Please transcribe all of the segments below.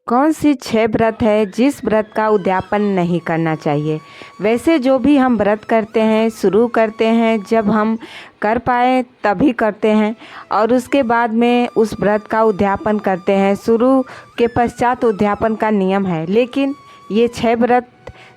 कौन सी 6 व्रत है जिस व्रत का उद्यापन नहीं करना चाहिए। वैसे जो भी हम व्रत करते हैं, शुरू करते हैं जब हम कर पाए तभी करते हैं और उसके बाद में उस व्रत का उद्यापन करते हैं। शुरू के पश्चात उद्यापन का नियम है, लेकिन ये 6 व्रत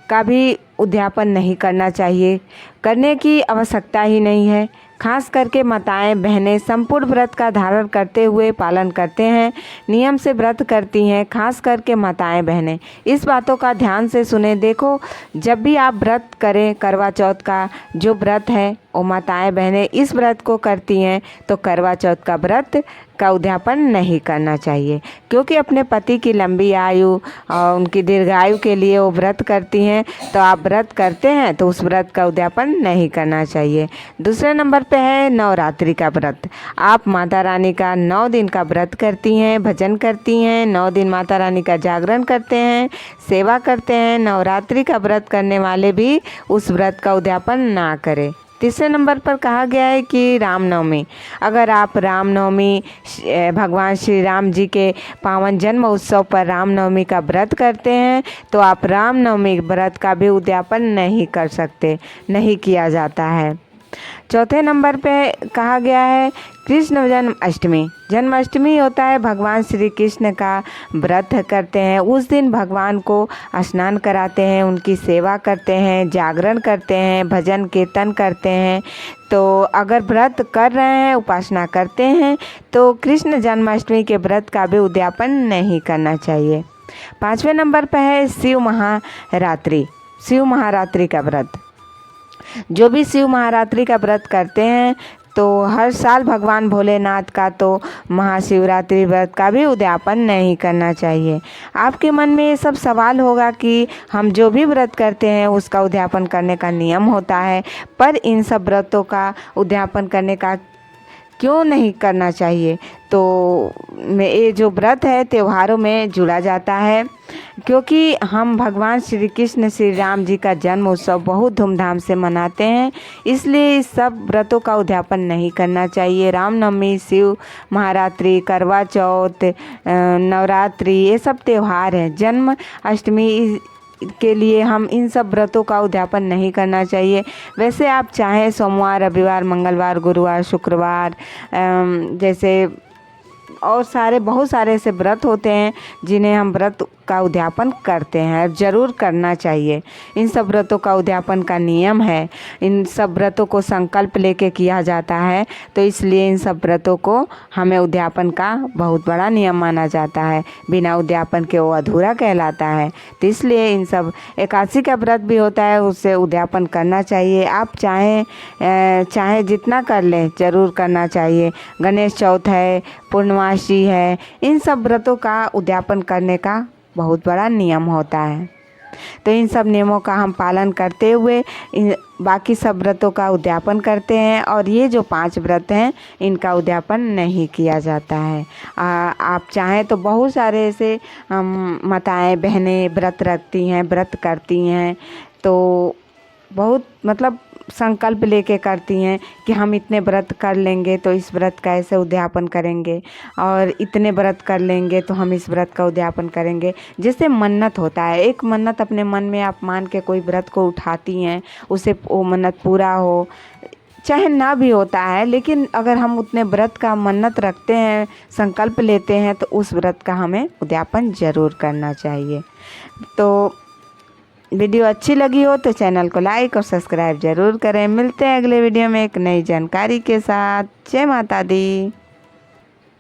का भी उद्यापन नहीं करना चाहिए, करने की आवश्यकता ही नहीं है। खास करके माताएं बहनें संपूर्ण व्रत का धारण करते हुए पालन करते हैं, नियम से व्रत करती हैं। खास करके माताएं बहनें इस बातों का ध्यान से सुने। देखो, जब भी आप व्रत करें, करवा चौथ का जो व्रत है वो माताएं बहनें इस व्रत को करती हैं तो करवा चौथ का व्रत का उद्यापन नहीं करना चाहिए, क्योंकि अपने पति की लंबी आयु और उनकी दीर्घायु के लिए वो व्रत करती हैं। तो आप व्रत करते हैं तो उस व्रत का उद्यापन नहीं करना चाहिए। दूसरे नंबर पे है नवरात्रि का व्रत। आप माता रानी का 9 दिन का व्रत करती हैं, भजन करती हैं, 9 दिन माता रानी का जागरण करते हैं, सेवा करते हैं। नवरात्रि का व्रत करने वाले भी उस व्रत का उद्यापन ना करें। तीसरे नंबर पर कहा गया है कि रामनवमी। अगर आप रामनवमी भगवान श्री राम जी के पावन जन्म उत्सव पर रामनवमी का व्रत करते हैं तो आप रामनवमी व्रत का भी उद्यापन नहीं कर सकते, नहीं किया जाता है। चौथे नंबर पे कहा गया है कृष्ण जन्माष्टमी। जन्माष्टमी होता है भगवान श्री कृष्ण का व्रत करते हैं। उस दिन भगवान को स्नान कराते हैं, उनकी सेवा करते हैं, जागरण करते हैं, भजन कीर्तन करते हैं। तो अगर व्रत कर रहे हैं, उपासना करते हैं तो कृष्ण जन्माष्टमी के व्रत का भी उद्यापन नहीं करना चाहिए। 5वें नंबर पर है शिव महारात्रि। शिव महारात्रि का व्रत। जो भी शिव महारात्रि का व्रत करते हैं तो हर साल भगवान भोलेनाथ का तो महाशिवरात्रि व्रत का भी उद्यापन नहीं करना चाहिए। आपके मन में ये सब सवाल होगा कि हम जो भी व्रत करते हैं उसका उद्यापन करने का नियम होता है, पर इन सब व्रतों का उद्यापन करने का क्यों नहीं करना चाहिए। तो ये जो व्रत है त्योहारों में जुड़ा जाता है, क्योंकि हम भगवान श्री कृष्ण श्री राम जी का जन्म उत्सव बहुत धूमधाम से मनाते हैं, इसलिए इस सब व्रतों का उद्यापन नहीं करना चाहिए। रामनवमी, शिव महारात्रि, करवा चौथ, नवरात्रि ये सब त्यौहार हैं। जन्म अष्टमी के लिए हम इन सब व्रतों का उद्यापन नहीं करना चाहिए। वैसे आप चाहें सोमवार, रविवार, मंगलवार, गुरुवार, शुक्रवार जैसे और बहुत सारे ऐसे व्रत होते हैं जिन्हें हम व्रत का उद्यापन करते हैं, ज़रूर करना चाहिए। इन सब व्रतों का उद्यापन का नियम है। इन सब व्रतों को संकल्प लेके किया जाता है, तो इसलिए इन सब व्रतों को हमें उद्यापन का बहुत बड़ा नियम माना जाता है। बिना उद्यापन के वो अधूरा कहलाता है। तो इसलिए इन सब एकादशी का व्रत भी होता है, उससे उद्यापन करना चाहिए। आप चाहे जितना कर लें, ज़रूर करना चाहिए। गणेश चौथ है, पूर्णमासी है, इन सब व्रतों का उद्यापन करने का बहुत बड़ा नियम होता है। तो इन सब नियमों का हम पालन करते हुए बाकी सब व्रतों का उद्यापन करते हैं, और ये जो 5 व्रत हैं इनका उद्यापन नहीं किया जाता है। आप चाहें तो बहुत सारे ऐसे माताएं बहनें व्रत रखती हैं, व्रत करती हैं, तो बहुत संकल्प लेके करती हैं कि हम इतने व्रत कर लेंगे तो इस व्रत का ऐसे उद्यापन करेंगे, और इतने व्रत कर लेंगे तो हम इस व्रत का उद्यापन करेंगे। जैसे मन्नत होता है, एक मन्नत अपने मन में आप मान के कोई व्रत को उठाती हैं, उसे वो मन्नत पूरा हो, चाहे ना भी होता है, लेकिन अगर हम उतने व्रत का मन्नत रखते हैं, संकल्प लेते हैं, तो उस व्रत का हमें उद्यापन ज़रूर करना चाहिए। तो वीडियो अच्छी लगी हो तो चैनल को लाइक और सब्सक्राइब ज़रूर करें। मिलते हैं अगले वीडियो में एक नई जानकारी के साथ। जय माता दी।